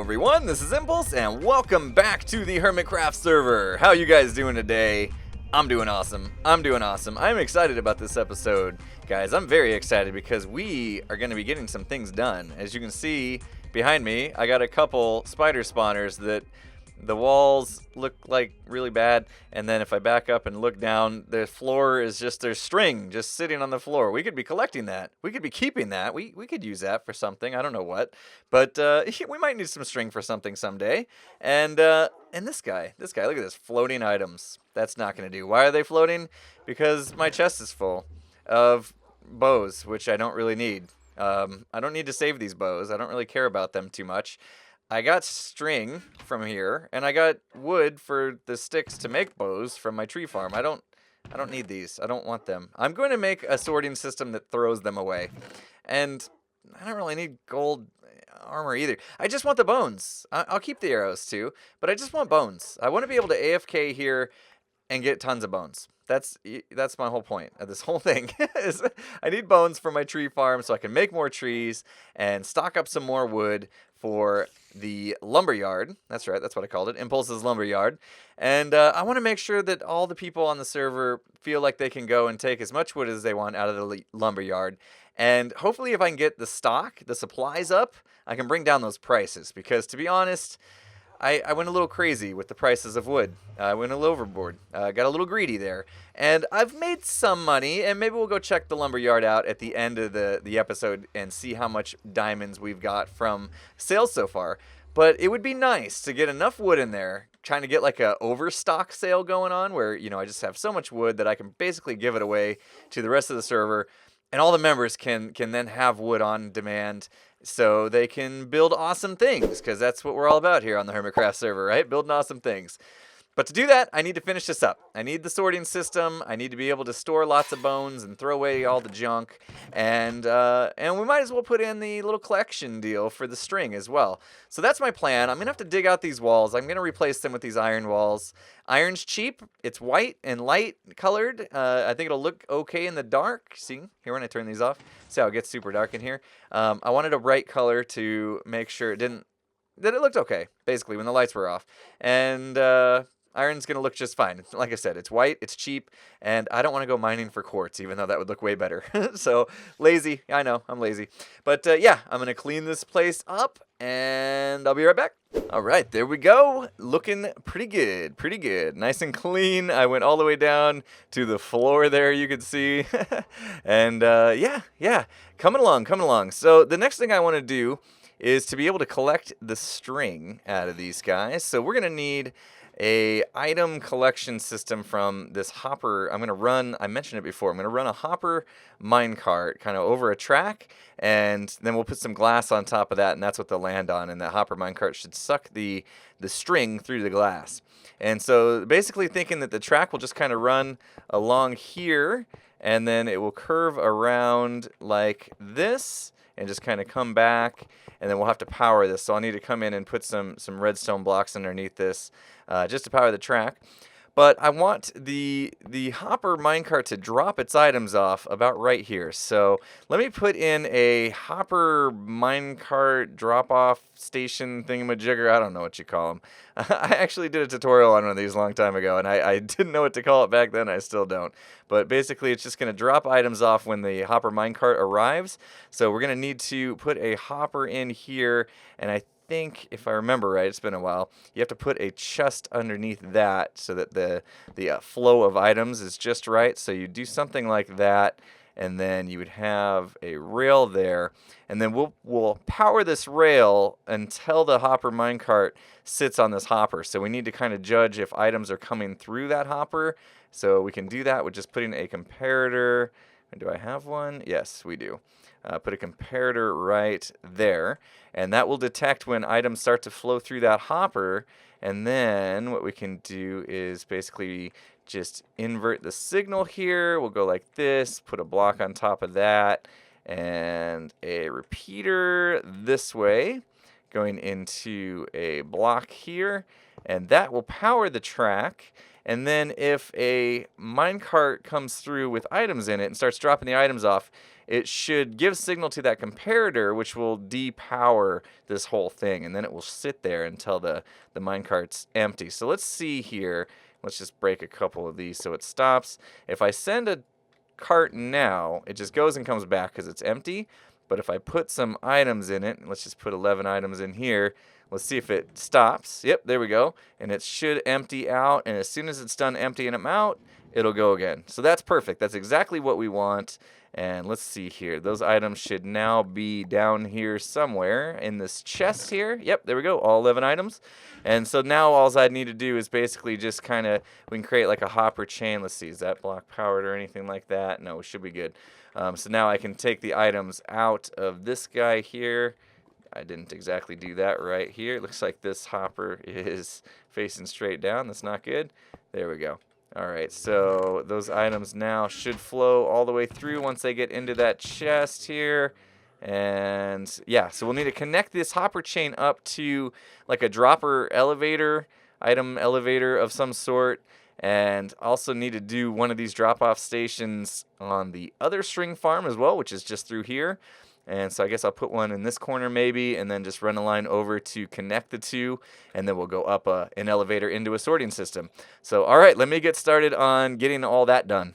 everyone, this is Impulse, and welcome back to the Hermitcraft server. How you guys doing today? I'm doing awesome. I'm excited about this episode. Guys, I'm very excited because we are going to be getting some things done. As you can see behind me, I got a couple spider spawners that the walls look like really bad, and then if I back up and look down, the floor is just, there's string just sitting on the floor. We could be collecting that. We could be keeping that. We could use that for something. I don't know what, but we might need some string for something someday. And this guy, look at this, floating items. That's not going to do. Why are they floating? Because my chest is full of bows, which I don't really need. I don't need to save these bows. I don't really care about them too much. I got string from here, and I got wood for the sticks to make bows from my tree farm. I don't need these. I don't want them. I'm going to make a sorting system that throws them away. And I don't really need gold armor either. I just want the bones. I'll keep the arrows too, but I just want bones. I want to be able to AFK here and get tons of bones. That's my whole point of this whole thing. Is I need bones for my tree farm so I can make more trees and stock up some more wood for the lumberyard. That's right, that's what I called it, Impulse's lumberyard. And I want to make sure that all the people on the server feel like they can go and take as much wood as they want out of the lumberyard. And hopefully if I can get the stock, the supplies up, I can bring down those prices. Because to be honest, I went a little crazy with the prices of wood. I went a little overboard. Got a little greedy there. And I've made some money, and maybe we'll go check the lumberyard out at the end of the episode and see how much diamonds we've got from sales so far. But it would be nice to get enough wood in there, trying to get like a overstock sale going on where, you know, I just have so much wood that I can basically give it away to the rest of the server, and all the members can then have wood on demand so they can build awesome things, because that's what we're all about here on the Hermitcraft server, right? Building awesome things. But to do that, I need to finish this up. I need the sorting system. I need to be able to store lots of bones and throw away all the junk. And we might as well put in the little collection deal for the string as well. So that's my plan. I'm going to have to dig out these walls. I'm going to replace them with these iron walls. Iron's cheap. It's white and light colored. I think it'll look okay in the dark. See, here when I turn these off. See how it gets super dark in here? I wanted a bright color to make sure that it looked okay, basically, when the lights were off. And iron's going to look just fine. Like I said, it's white, it's cheap, and I don't want to go mining for quartz, even though that would look way better. So, lazy. I know, I'm lazy. But, yeah, I'm going to clean this place up, and I'll be right back. All right, there we go. Looking pretty good, pretty good. Nice and clean. I went all the way down to the floor there, you can see. And, yeah, coming along. So, the next thing I want to do is to be able to collect the string out of these guys. So we're going to need a item collection system from this hopper. I'm going to run, I mentioned it before, I'm going to run a hopper minecart kind of over a track, and then we'll put some glass on top of that, and that's what they'll land on, and that hopper minecart should suck the string through the glass. And so basically thinking that the track will just kind of run along here, and then it will curve around like this, and just kind of come back, and then we'll have to power this. So I'll need to come in and put some redstone blocks underneath this just to power the track. But I want the hopper minecart to drop its items off about right here. So let me put in a hopper minecart drop-off station thingamajigger. I don't know what you call them. I actually did a tutorial on one of these a long time ago, and I didn't know what to call it back then. I still don't. But basically, it's just going to drop items off when the hopper minecart arrives. So we're going to need to put a hopper in here, and I think, if I remember right, it's been a while, you have to put a chest underneath that so that the flow of items is just right. So you do something like that, and then you would have a rail there, and then we'll power this rail until the hopper minecart sits on this hopper. So we need to kind of judge if items are coming through that hopper. So we can do that with just putting a comparator. Do I have one? Yes, we do. Put a comparator right there, and that will detect when items start to flow through that hopper. And then what we can do is basically just invert the signal here. We'll go like this, put a block on top of that, and a repeater this way going into a block here, and that will power the track. And then if a minecart comes through with items in it and starts dropping the items off, it should give signal to that comparator, which will depower this whole thing. And then it will sit there until the minecart's empty. So let's see here. Let's just break a couple of these so it stops. If I send a cart now, it just goes and comes back because it's empty. But if I put some items in it, let's just put 11 items in here. Let's see if it stops. Yep, there we go. And it should empty out. And as soon as it's done emptying them out, it'll go again. So that's perfect. That's exactly what we want. And let's see here. Those items should now be down here somewhere in this chest here. Yep, there we go. All 11 items. And so now all I need to do is basically just kind of, we can create like a hopper chain. Let's see, is that block powered or anything like that? No, it should be good. So now I can take the items out of this guy here. I didn't exactly do that right here. It looks like this hopper is facing straight down. That's not good. There we go. All right, so those items now should flow all the way through once they get into that chest here. And yeah, so we'll need to connect this hopper chain up to like a dropper elevator, item elevator of some sort. And also need to do one of these drop-off stations on the other string farm as well, which is just through here. And so I guess I'll put one in this corner maybe, and then just run a line over to connect the two, and then we'll go up an elevator into a sorting system. So all right, let me get started on getting all that done.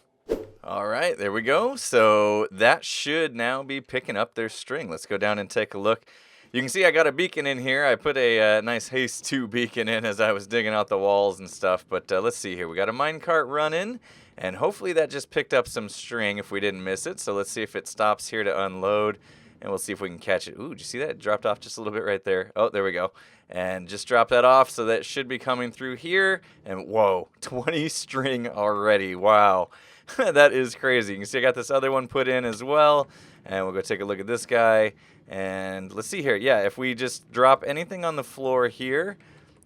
All right, there we go. So that should now be picking up their string. Let's go down and take a look. You can see I got a beacon in here. I put a nice Haste 2 beacon in as I was digging out the walls and stuff. But let's see here. We got a minecart running, and hopefully that just picked up some string if we didn't miss it. So let's see if it stops here to unload, and we'll see if we can catch it. Ooh, did you see that? It dropped off just a little bit right there. Oh, there we go. And just drop that off, so that should be coming through here. And whoa, 20 string already. Wow. That is crazy. You can see I got this other one put in as well. And we'll go take a look at this guy. And let's see here. Yeah, if we just drop anything on the floor here,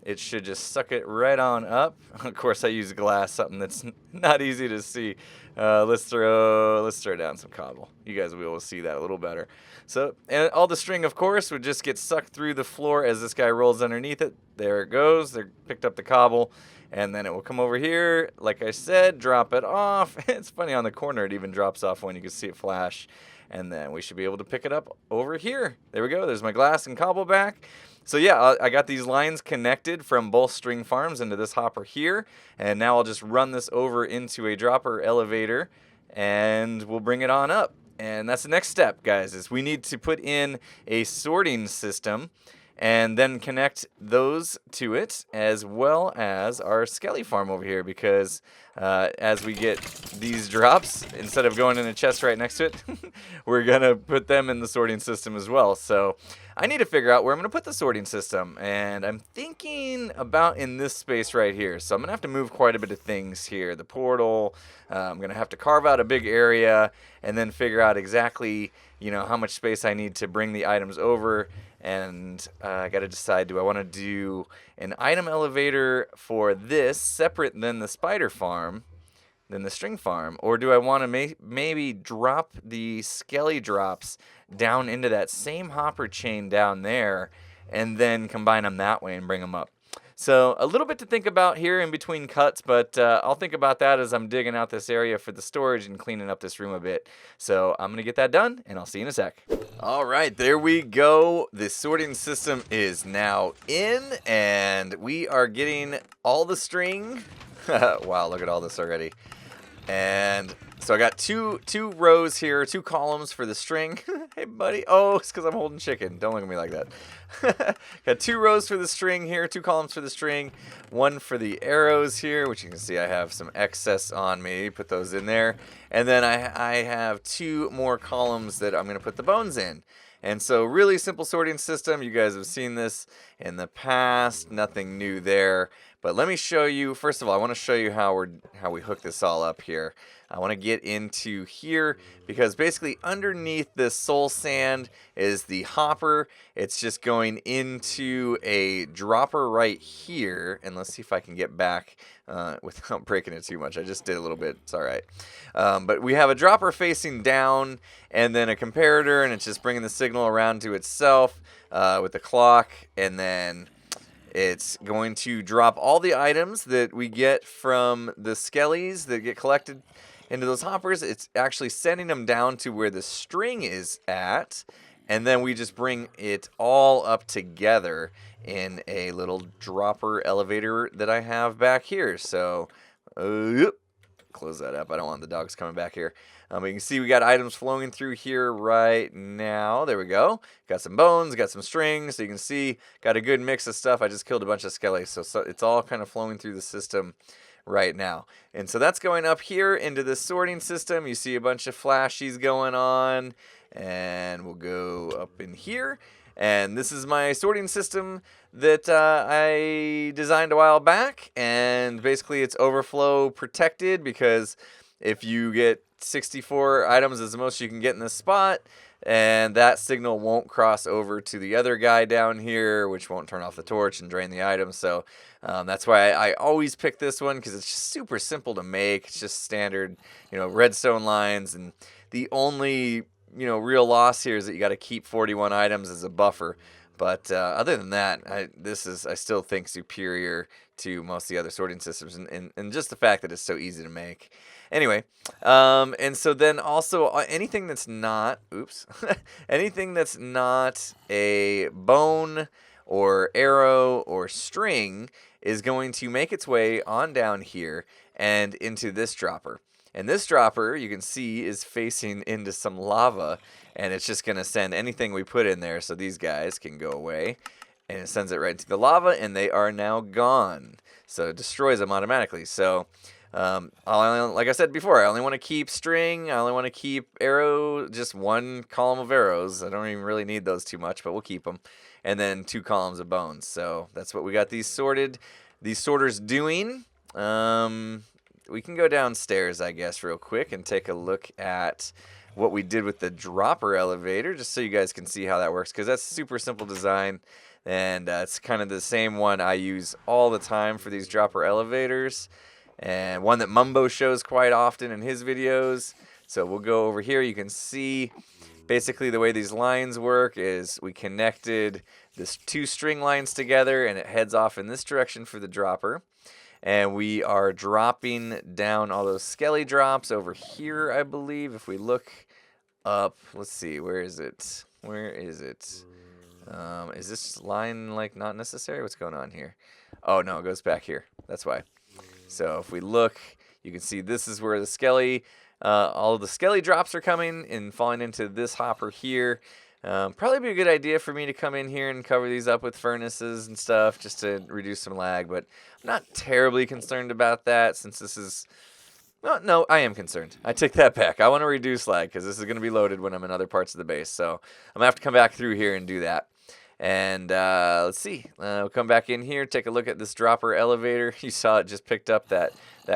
it should just suck it right on up. Of course, I use glass, something that's not easy to see. Let's throw down some cobble. You guys will be able to see that a little better. So, and all the string, of course, would just get sucked through the floor as this guy rolls underneath it. There it goes. They picked up the cobble. And then it will come over here, like I said, drop it off. It's funny, on the corner it even drops off when you can see it flash. And then we should be able to pick it up over here. There we go. There's my glass and cobble back. So yeah, I got these lines connected from both string farms into this hopper here. And now I'll just run this over into a dropper elevator, and we'll bring it on up. And that's the next step, guys, is we need to put in a sorting system and then connect those to it, as well as our Skelly farm over here, because as we get these drops, instead of going in a chest right next to it, we're going to put them in the sorting system as well. So I need to figure out where I'm going to put the sorting system, and I'm thinking about in this space right here. So I'm going to have to move quite a bit of things here. The portal, I'm going to have to carve out a big area and then figure out exactly, how much space I need to bring the items over. And I got to decide, do I want to do an item elevator for this separate than the spider farm, than the string farm? Or do I want to maybe drop the Skelly drops down into that same hopper chain down there and then combine them that way and bring them up? So a little bit to think about here in between cuts, but I'll think about that as I'm digging out this area for the storage and cleaning up this room a bit. So I'm going to get that done, and I'll see you in a sec. All right, there we go. The sorting system is now in, and we are getting all the string. Wow, look at all this already. And so I got two rows here, 2 columns for the string. Hey, buddy. Oh, it's because I'm holding chicken. Don't look at me like that. Got 2 rows for the string here, 2 columns for the string, 1 for the arrows here, which you can see I have some excess on me. Put those in there. And then I have 2 more columns that I'm going to put the bones in. And so really simple sorting system. You guys have seen this in the past. Nothing new there. But let me show you. First of all, I want to show you how we hook this all up here. I want to get into here because basically underneath this soul sand is the hopper. It's just going into a dropper right here. And let's see if I can get back without breaking it too much. I just did a little bit. It's all right. But we have a dropper facing down and then a comparator, and it's just bringing the signal around to itself with the clock. And then It's going to drop all the items that we get from the Skellies that get collected into those hoppers. It's actually sending them down to where the string is at, and then we just bring it all up together in a little dropper elevator that I have back here. So, close that up. I don't want the dogs coming back here. You can see we got items flowing through here right now. There we go. Got some bones, got some strings. So you can see, got a good mix of stuff. I just killed a bunch of Skelly, so it's all kind of flowing through the system right now. And so that's going up here into the sorting system. You see a bunch of flashies going on. And we'll go up in here. And this is my sorting system that I designed a while back. And basically it's overflow protected, because if you get 64 items is the most you can get in this spot, and that signal won't cross over to the other guy down here, which won't turn off the torch and drain the items. So that's why I always pick this one, because it's just super simple to make. It's just standard, redstone lines, and the only real loss here is that you got to keep 41 items as a buffer. But other than that, I still think superior to most of the other sorting systems, and just the fact that it's so easy to make. Anyway, and so then also anything that's not, anything that's not a bone or arrow or string is going to make its way on down here and into this dropper. And this dropper, you can see, is facing into some lava, and it's just going to send anything we put in there, so these guys can go away. And it sends it right into the lava, and they are now gone. So it destroys them automatically. So, like I said before, I only want to keep string, I only want to keep arrow, just one column of arrows. I don't even really need those too much, but we'll keep them. And then 2 columns of bones. So that's what we got these sorters doing. We can go downstairs, I guess, real quick and take a look at what we did with the dropper elevator, just so you guys can see how that works, because that's super simple design, and it's kind of the same one I use all the time for these dropper elevators, and one that Mumbo shows quite often in his videos. So we'll go over here. You can see basically the way these lines work is we connected this 2 string lines together, and it heads off in this direction for the dropper. And we are dropping down all those Skelly drops over here, I believe. If we look up, let's see, where is it? Where is it? Is this line, like, not necessary? What's going on here? Oh, no, it goes back here. That's why. So if we look, you can see this is where the Skelly, all of the Skelly drops are coming and falling into this hopper here. Probably be a good idea for me to come in here and cover these up with furnaces and stuff just to reduce some lag, but I'm not terribly concerned about that, since this is... No, I am concerned. I take that back. I want to reduce lag because this is going to be loaded when I'm in other parts of the base, so I'm going to have to come back through here and do that. And let's see. We'll come back in here, take a look at this dropper elevator. You saw it just picked up that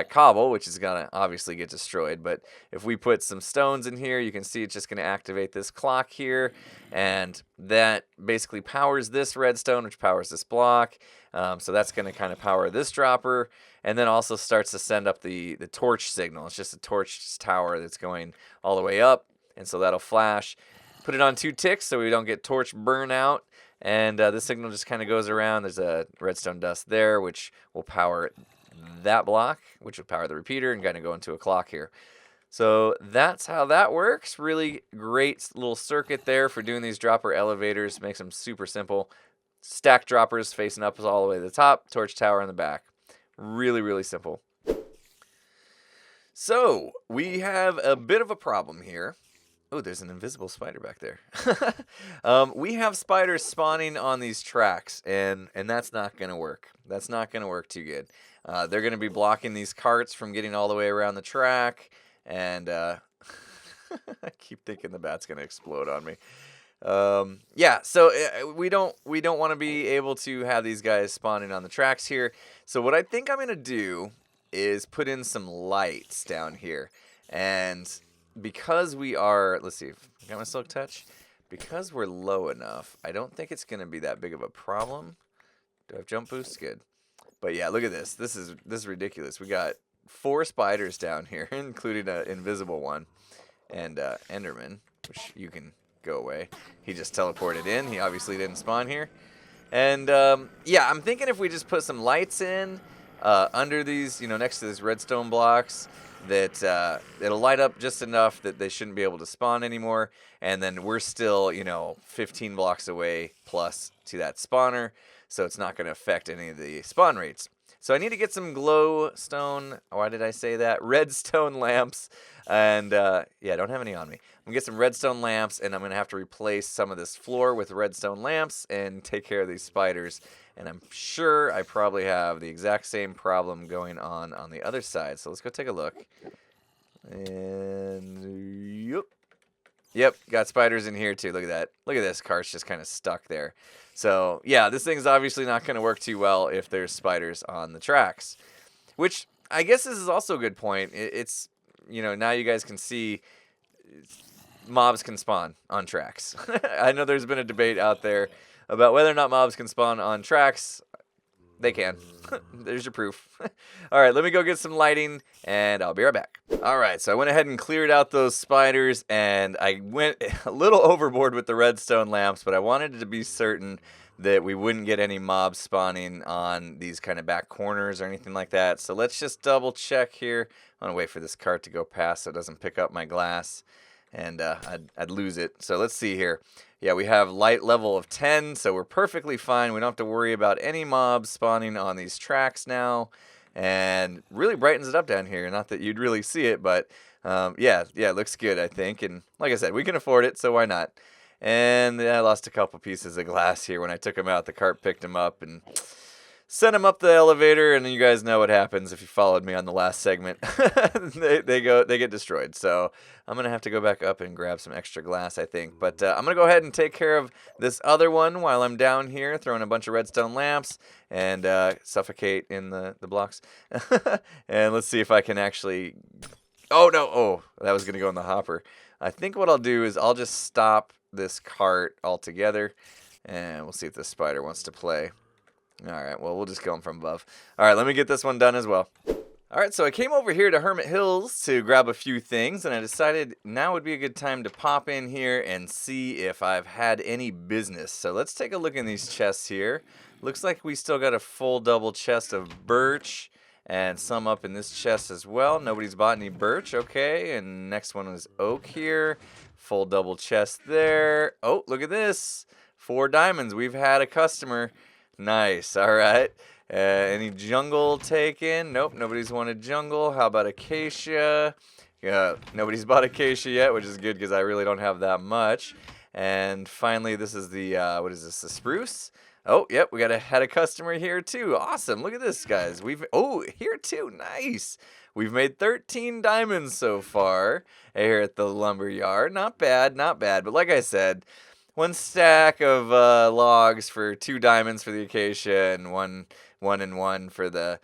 cobble, which is going to obviously get destroyed. But if we put some stones in here, you can see it's just going to activate this clock here. And that basically powers this redstone, which powers this block. So that's going to kind of power this dropper. And then also starts to send up the torch signal. It's just a torch tower that's going all the way up. And so that'll flash. Put it on 2 ticks so we don't get torch burnout. And this signal just kind of goes around. There's a redstone dust there, which will power that block, which will power the repeater and kind of go into a clock here. So that's how that works. Really great little circuit there for doing these dropper elevators. Makes them super simple. Stack droppers facing up all the way to the top. Torch tower in the back. Really, really simple. So we have a bit of a problem here. Oh, there's an invisible spider back there. We have spiders spawning on these tracks, and that's not going to work. That's not going to work too good. They're going to be blocking these carts from getting all the way around the track, and I keep thinking the bat's going to explode on me. Yeah, so we don't want to be able to have these guys spawning on the tracks here. So what I think I'm going to do is put in some lights down here, and because we are, let's see, got my silk touch? Because we're low enough, I don't think it's going to be that big of a problem. Do I have jump boost? Good. But yeah, look at this. This is ridiculous. We got 4 spiders down here, including an invisible one. And Enderman, which you can go away. He just teleported in. He obviously didn't spawn here. And yeah, I'm thinking if we just put some lights in under these, next to these redstone blocks, that it'll light up just enough that they shouldn't be able to spawn anymore. And then we're still, 15 blocks away plus to that spawner, so it's not going to affect any of the spawn rates. So I need to get some glowstone, why did I say that? Redstone lamps, and yeah, I don't have any on me. I'm going to get some redstone lamps, and I'm going to have to replace some of this floor with redstone lamps and take care of these spiders. And I'm sure I probably have the exact same problem going on the other side. So let's go take a look. And yep, got spiders in here too. Look at that. Look at this. Cart's just kind of stuck there. So yeah, this thing's obviously not going to work too well if there's spiders on the tracks. Which I guess this is also a good point. It's, now you guys can see mobs can spawn on tracks. I know there's been a debate out there about whether or not mobs can spawn on tracks. They can. There's your proof. All right, let me go get some lighting, and I'll be right back. All right, so I went ahead and cleared out those spiders, and I went a little overboard with the redstone lamps, but I wanted to be certain that we wouldn't get any mobs spawning on these kind of back corners or anything like that. So let's just double check here. I want to wait for this cart to go past so it doesn't pick up my glass, and I'd lose it. So let's see here. Yeah, we have light level of 10, so we're perfectly fine. We don't have to worry about any mobs spawning on these tracks now, and really brightens it up down here. Not that you'd really see it, but yeah, it looks good, I think. And like I said, we can afford it, so why not? And I lost a couple pieces of glass here when I took them out. The cart picked them up and sent them up the elevator, and you guys know what happens if you followed me on the last segment. they get destroyed. So I'm gonna have to go back up and grab some extra glass, I think. But I'm gonna go ahead and take care of this other one while I'm down here, throwing a bunch of redstone lamps and suffocate in the blocks. And let's see if I can actually. Oh no! Oh, that was gonna go in the hopper. I think what I'll do is I'll just stop this cart altogether, and we'll see if this spider wants to play. Alright, well, we'll just kill him from above. Alright, let me get this one done as well. Alright, so I came over here to Hermit Hills to grab a few things, and I decided now would be a good time to pop in here and see if I've had any business. So let's take a look in these chests here. Looks like we still got a full double chest of birch, and some up in this chest as well. Nobody's bought any birch, okay. And next one was oak here. Full double chest there. Oh, look at this. 4 diamonds. We've had a customer. Nice. All right. Any jungle taken? Nope. Nobody's wanted jungle. How about acacia? Yeah. Nobody's bought acacia yet, which is good because I really don't have that much. And finally, this is the what is this? The spruce. Oh, yep. We had a customer here too. Awesome. Look at this, guys. Here too. Nice. We've made 13 diamonds so far here at the lumber yard. Not bad. Not bad. But like I said, 1 stack of logs for 2 diamonds for the acacia and one and one for the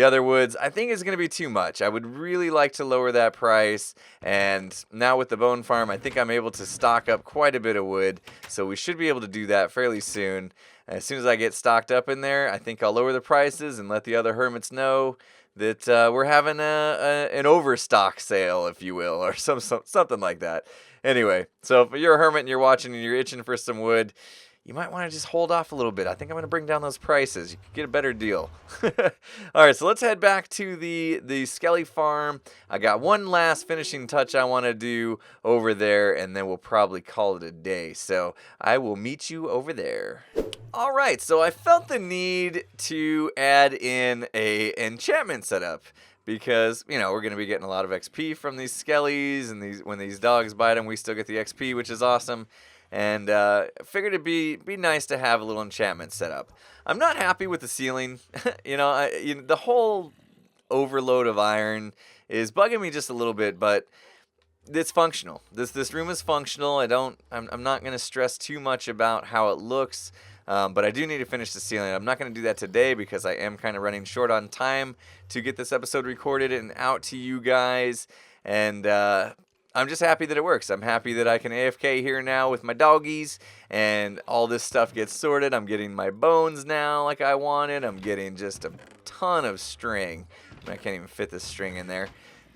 other woods, I think is going to be too much. I would really like to lower that price, and now with the bone farm, I think I'm able to stock up quite a bit of wood, so we should be able to do that fairly soon. As soon as I get stocked up in there, I think I'll lower the prices and let the other hermits know that we're having an overstock sale, if you will, or something like that. Anyway, so if you're a hermit and you're watching and you're itching for some wood, you might want to just hold off a little bit. I think I'm going to bring down those prices. You could get a better deal. All right, so let's head back to the Skelly farm. I got one last finishing touch I want to do over there, and then we'll probably call it a day. So I will meet you over there. All right, so I felt the need to add in a enchantment setup, because, we're going to be getting a lot of XP from these skellies, and when these dogs bite them, we still get the XP, which is awesome. And figured it'd be nice to have a little enchantment set up. I'm not happy with the ceiling. The whole overload of iron is bugging me just a little bit, but it's functional. This room is functional. I'm not going to stress too much about how it looks. But I do need to finish the ceiling. I'm not going to do that today because I am kind of running short on time to get this episode recorded and out to you guys. And I'm just happy that it works. I'm happy that I can AFK here now with my doggies and all this stuff gets sorted. I'm getting my bones now like I wanted. I'm getting just a ton of string. I can't even fit this string in there.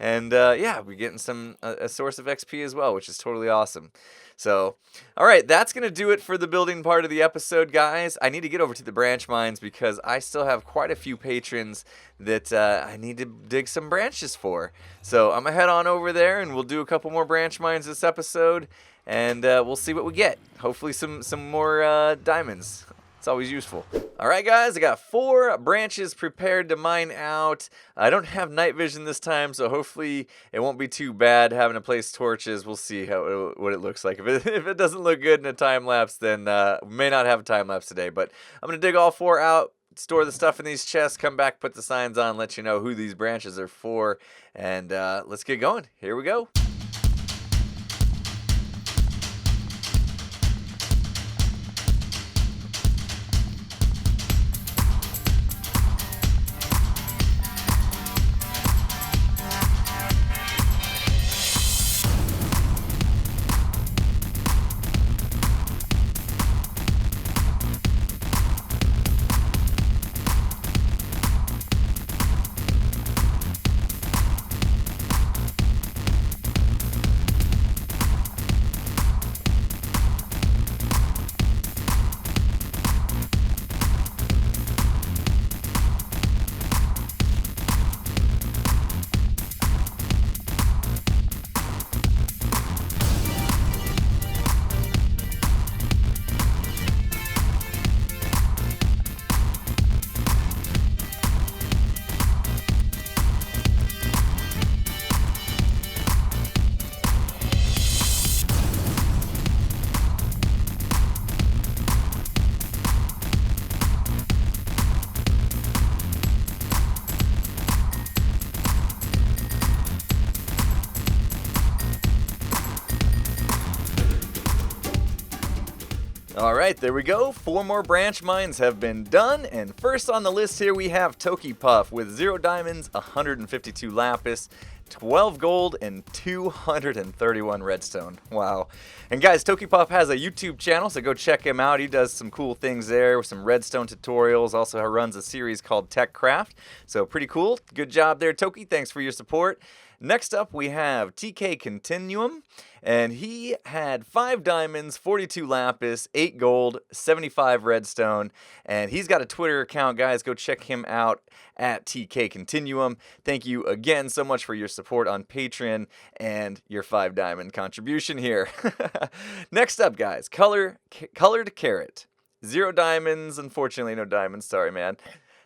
And yeah, we're getting some a source of XP as well, which is totally awesome. So, all right, that's going to do it for the building part of the episode, guys. I need to get over to the branch mines because I still have quite a few patrons that I need to dig some branches for. So I'm going to head on over there, and we'll do a couple more branch mines this episode, and we'll see what we get. Hopefully some more diamonds. It's always useful. All right, guys, I got 4 branches prepared to mine out. I don't have night vision this time, so hopefully it won't be too bad having to place torches. We'll see what it looks like. If it doesn't look good in a time lapse, then we may not have a time lapse today. But I'm gonna dig all 4 out, store the stuff in these chests, come back, put the signs on, let you know who these branches are for, and let's get going. Here we go. All right, there we go. 4 more branch mines have been done, and first on the list here we have Toki-Puff with 0 diamonds, 152 lapis, 12 gold, and 231 redstone. Wow. And guys, Toki-Puff has a YouTube channel, so go check him out. He does some cool things there with some redstone tutorials. Also runs a series called TechCraft. So pretty cool. Good job there, Toki. Thanks for your support. Next up, we have TK Continuum, and he had 5 diamonds, 42 lapis, 8 gold, 75 redstone, and he's got a Twitter account, guys. Go check him out at TK Continuum. Thank you again so much for your support on Patreon and your 5 diamond contribution here. Next up, guys, Colored Carrot. 0 diamonds, unfortunately no diamonds, sorry man.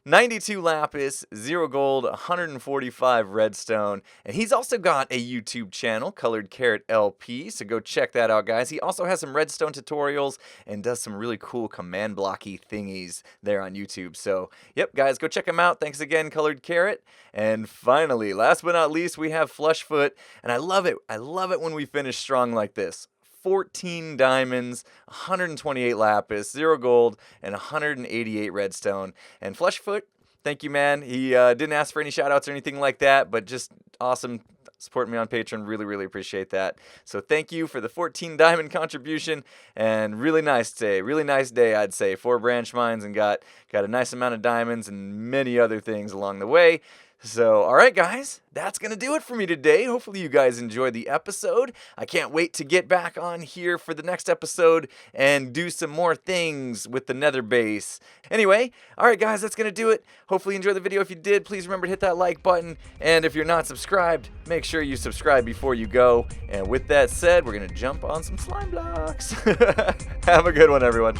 92 lapis, 0 gold, 145 redstone, and he's also got a YouTube channel, Colored Carrot LP, so go check that out, guys. He also has some redstone tutorials and does some really cool command blocky thingies there on YouTube. So, yep, guys, go check him out. Thanks again, Colored Carrot. And finally, last but not least, we have Flushfoot, and I love it. I love it when we finish strong like this. 14 diamonds, 128 lapis, 0 gold, and 188 redstone. And Flushfoot, thank you, man. He didn't ask for any shout-outs or anything like that, but just awesome supporting me on Patreon. Really, really appreciate that. So thank you for the 14 diamond contribution, and really nice day, I'd say. 4 branch mines and got a nice amount of diamonds and many other things along the way. So, all right, guys, that's going to do it for me today. Hopefully you guys enjoyed the episode. I can't wait to get back on here for the next episode and do some more things with the nether base. Anyway, all right, guys, that's going to do it. Hopefully you enjoyed the video. If you did, please remember to hit that like button. And if you're not subscribed, make sure you subscribe before you go. And with that said, we're going to jump on some slime blocks. Have a good one, everyone.